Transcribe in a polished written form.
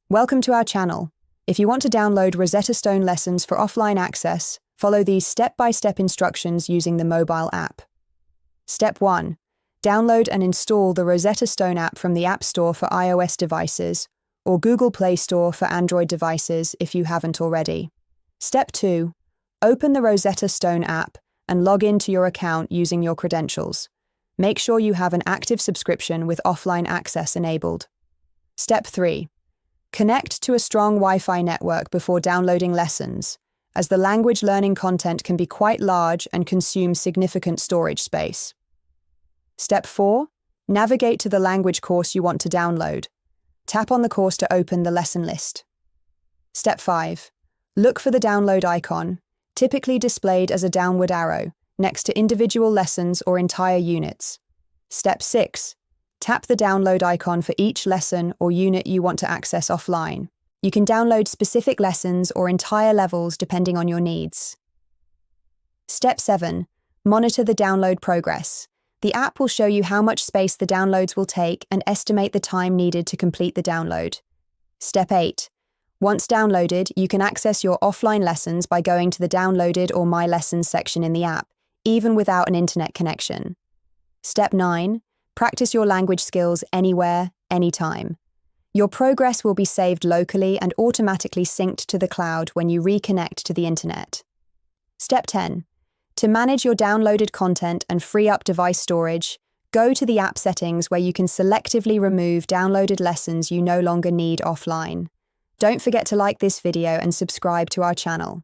Welcome to our channel. If you want to download Rosetta Stone lessons for offline access, follow these step-by-step instructions using the mobile app. Step 1. Download and install the Rosetta Stone app from the App Store for iOS devices or Google Play Store for Android devices if you haven't already. Step 2. Open the Rosetta Stone app and log into your account using your credentials. Make sure you have an active subscription with offline access enabled. Step 3. Connect to a strong Wi-Fi network before downloading lessons, as the language learning content can be quite large and consume significant storage space. Step 4. Navigate to the language course you want to download. Tap on the course to open the lesson list. Step 5. Look for the download icon, typically displayed as a downward arrow, next to individual lessons or entire units. Step 6. Tap the download icon for each lesson or unit you want to access offline. You can download specific lessons or entire levels depending on your needs. Step 7. Monitor the download progress. The app will show you how much space the downloads will take and estimate the time needed to complete the download. Step 8. Once downloaded, you can access your offline lessons by going to the Downloaded or My Lessons section in the app, even without an internet connection. Step 9. Practice your language skills anywhere, anytime. Your progress will be saved locally and automatically synced to the cloud when you reconnect to the internet. Step 10. To manage your downloaded content and free up device storage, go to the app settings where you can selectively remove downloaded lessons you no longer need offline. Don't forget to like this video and subscribe to our channel.